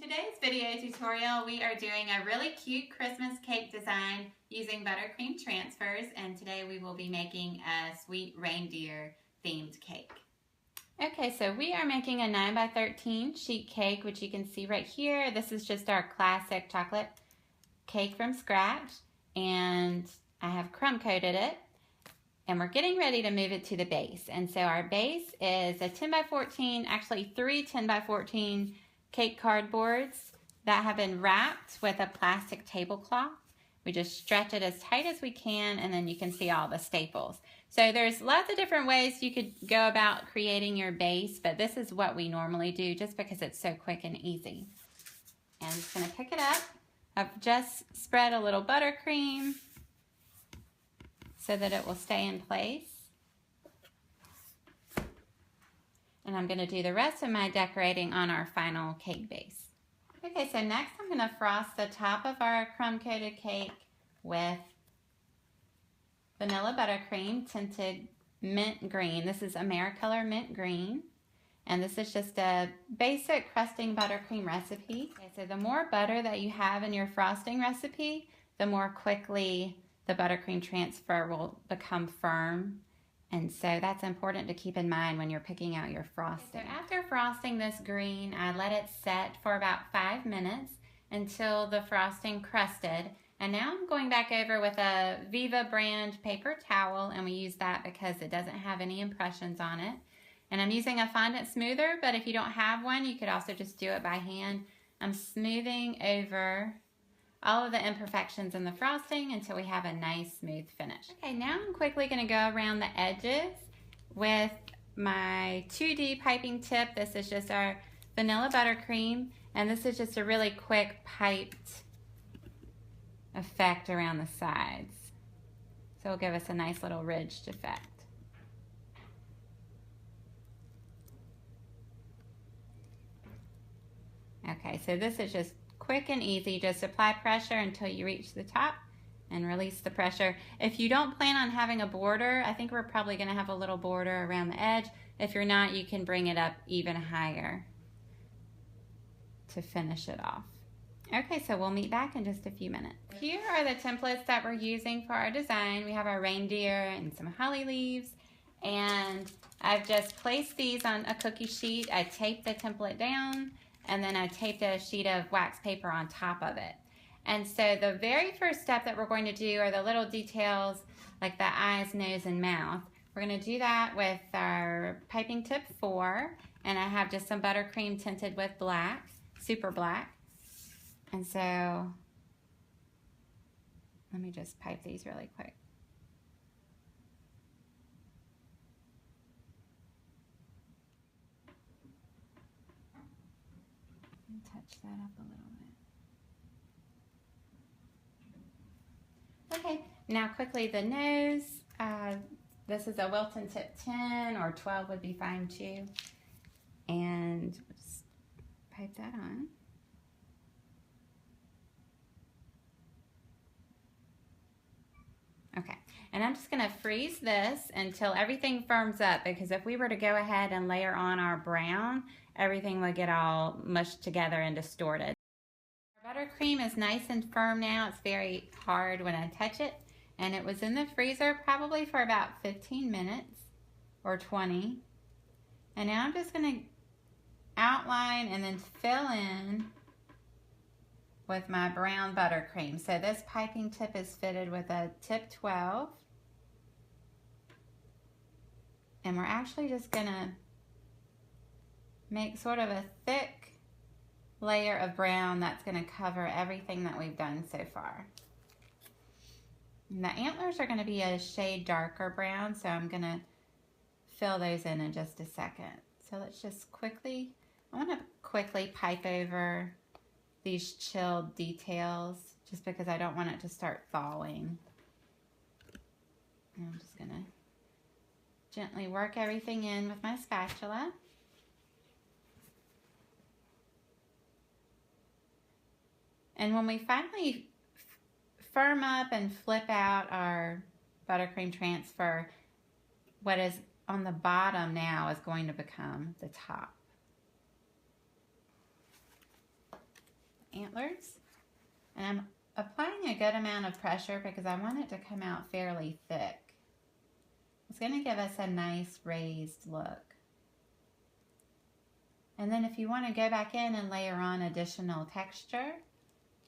In today's video tutorial, we are doing a really cute Christmas cake design using buttercream transfers, and today we will be making a sweet reindeer themed cake. Okay, so we are making a 9 by 13 sheet cake, which you can see right here. This is just our classic chocolate cake from scratch, and I have crumb coated it, and we're getting ready to move it to the base. And so our base is a 10 by 14, actually 3 10 by 14 cake cardboards that have been wrapped with a plastic tablecloth. We just stretch it as tight as we can, and then you can see all the staples. So there's lots of different ways you could go about creating your base, but this is what we normally do just because it's so quick and easy. And I'm just going to pick it up. I've just spread a little buttercream so that it will stay in place. And I'm going to do the rest of my decorating on our final cake base. Okay, so next I'm going to frost the top of our crumb-coated cake with vanilla buttercream tinted mint green. This is Americolor mint green. And this is just a basic crusting buttercream recipe. Okay, so the more butter that you have in your frosting recipe, the more quickly the buttercream transfer will become firm. And so that's important to keep in mind when you're picking out your frosting. So after frosting this green, I let it set for about 5 minutes until the frosting crusted. And now I'm going back over with a Viva brand paper towel, and we use that because it doesn't have any impressions on it. And I'm using a fondant smoother, but if you don't have one, you could also just do it by hand. I'm smoothing over all of the imperfections in the frosting until we have a nice smooth finish. Okay, now I'm quickly going to go around the edges with my 2D piping tip. This is just our vanilla buttercream, and this is just a really quick piped effect around the sides. So it'll give us a nice little ridged effect. Okay, so this is just quick and easy. Just apply pressure until you reach the top and release the pressure. If you don't plan on having a border, I think we're probably going to have a little border around the edge. If you're not, you can bring it up even higher to finish it off. Okay, so we'll meet back in just a few minutes. Here are the templates that we're using for our design. We have our reindeer and some holly leaves, and I've just placed these on a cookie sheet. I taped the template down, and then I taped a sheet of wax paper on top of it. And so the very first step that we're going to do are the little details like the eyes, nose, and mouth. We're going to do that with our piping tip 4, and I have just some buttercream tinted with black, super black. And so let me just pipe these really quick. Touch that up a little bit. Okay, now quickly the nose. This is a Wilton tip 10 or 12 would be fine too. And just pipe that on. Okay, and I'm just going to freeze this until everything firms up, because if we were to go ahead and layer on our brown, everything would get all mushed together and distorted. Our buttercream is nice and firm now. It's very hard when I touch it, and it was in the freezer probably for about 15 minutes or 20. And now I'm just going to outline and then fill in with my brown buttercream. So this piping tip is fitted with a tip 12. And we're actually just gonna make sort of a thick layer of brown that's gonna cover everything that we've done so far. And the antlers are gonna be a shade darker brown, so I'm gonna fill those in just a second. So let's just quickly, I wanna quickly pipe over these chilled details just because I don't want it to start thawing. And I'm just gonna gently work everything in with my spatula. And when we finally firm up and flip out our buttercream transfer, what is on the bottom now is going to become the top. antlers. And I'm applying a good amount of pressure because I want it to come out fairly thick. It's going to give us a nice raised look. And then if you want to go back in and layer on additional texture,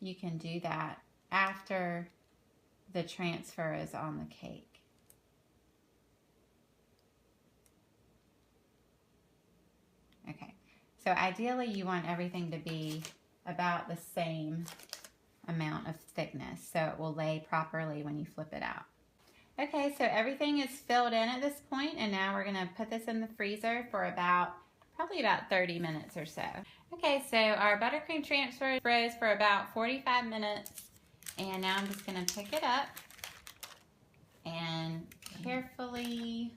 you can do that after the transfer is on the cake. Okay, so ideally you want everything to be about the same amount of thickness so it will lay properly when you flip it out. Okay, so everything is filled in at this point, and now we're gonna put this in the freezer for probably about 30 minutes or so. Okay, so our buttercream transfer froze for about 45 minutes, and now I'm just gonna pick it up and carefully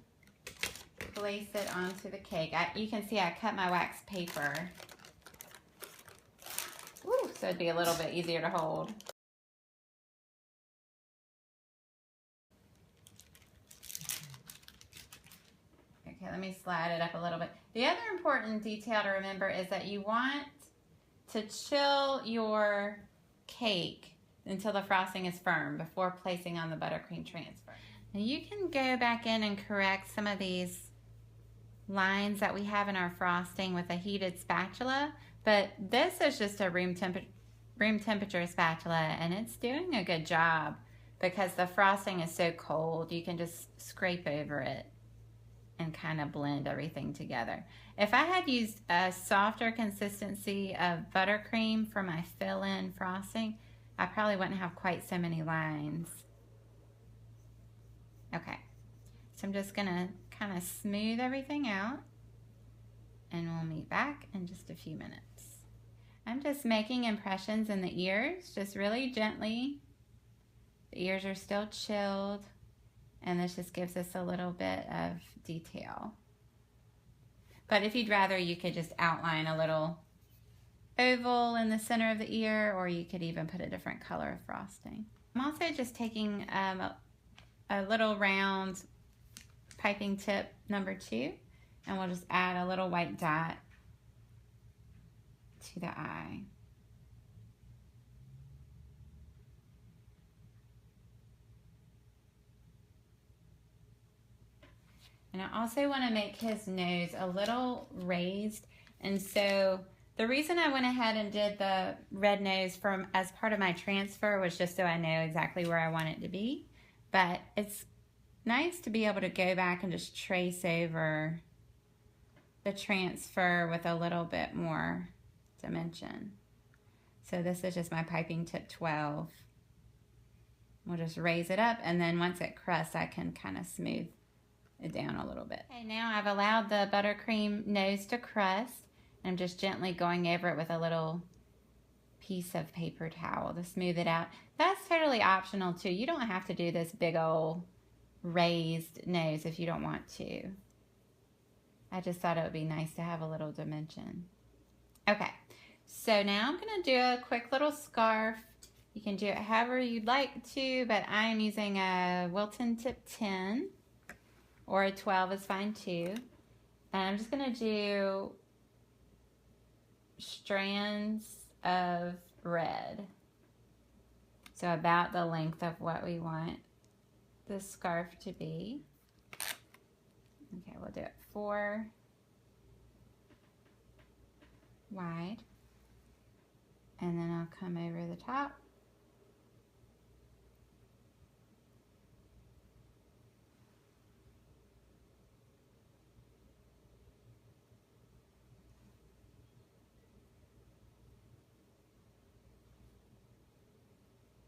place it onto the cake. You can see I cut my wax paper. Ooh, so it'd be a little bit easier to hold. Okay, let me slide it up a little bit. The other important detail to remember is that you want to chill your cake until the frosting is firm before placing on the buttercream transfer. Now you can go back in and correct some of these lines that we have in our frosting with a heated spatula, but this is just a room temperature spatula, and it's doing a good job because the frosting is so cold. You can just scrape over it and kind of blend everything together. If I had used a softer consistency of buttercream for my fill-in frosting, I probably wouldn't have quite so many lines. Okay, so I'm just gonna kind of smooth everything out, and we'll meet back in just a few minutes. I'm just making impressions in the ears, just really gently. The ears are still chilled, and this just gives us a little bit of detail. But if you'd rather, you could just outline a little oval in the center of the ear, or you could even put a different color of frosting. I'm also just taking a little round piping tip number 2, and we'll just add a little white dot to the eye. And I also want to make his nose a little raised, and so the reason I went ahead and did the red nose as part of my transfer was just so I know exactly where I want it to be. But it's nice to be able to go back and just trace over the transfer with a little bit more dimension. So this is just my piping tip 12. We'll just raise it up, and then once it crusts, I can kind of smooth it down a little bit. Okay, now I've allowed the buttercream nose to crust. I'm just gently going over it with a little piece of paper towel to smooth it out. That's totally optional too. You don't have to do this big old raised nose if you don't want to. I just thought it would be nice to have a little dimension. Okay, so now I'm gonna do a quick little scarf. You can do it however you'd like to, but I'm using a Wilton tip 10, or a 12 is fine too. And I'm just gonna do strands of red. So about the length of what we want the scarf to be. Okay, we'll do it 4 wide. And then I'll come over the top.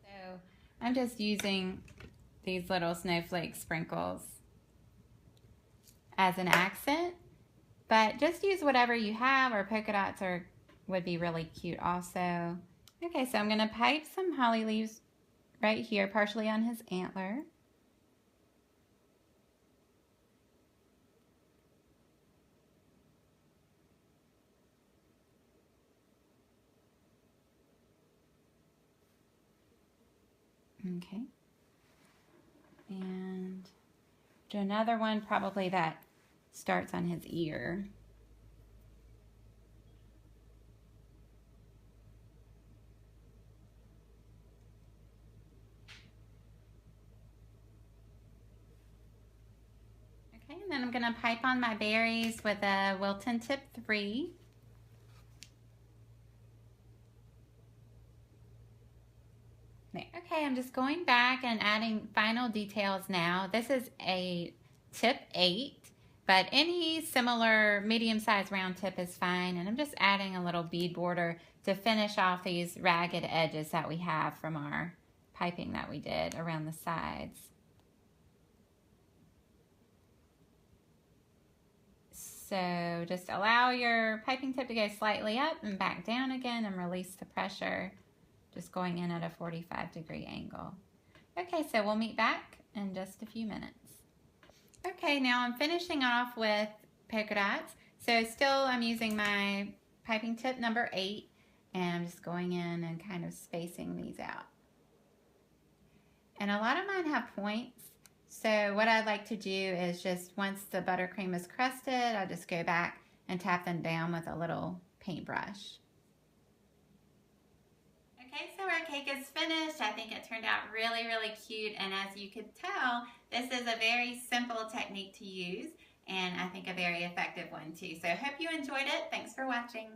So I'm just using these little snowflake sprinkles as an accent, but just use whatever you have, or polka dots would be really cute also. Okay, so I'm gonna pipe some holly leaves right here, partially on his antler. Okay, and do another one probably that starts on his ear. . Okay, and then I'm gonna pipe on my berries with a Wilton Tip 3. Okay, I'm just going back and adding final details now. This is a tip 8, but any similar medium-sized round tip is fine. And I'm just adding a little bead border to finish off these ragged edges that we have from our piping that we did around the sides. So just allow your piping tip to go slightly up and back down again and release the pressure. Just going in at a 45-degree angle. Okay, so we'll meet back in just a few minutes. Okay, now I'm finishing off with polka dots. So still I'm using my piping tip number 8, and I'm just going in and kind of spacing these out. And a lot of mine have points, so what I'd like to do is just once the buttercream is crusted, I just go back and tap them down with a little paintbrush. Okay, so our cake is finished. I think it turned out really, really cute, and as you could tell, this is a very simple technique to use, and I think a very effective one too. So I hope you enjoyed it. Thanks for watching.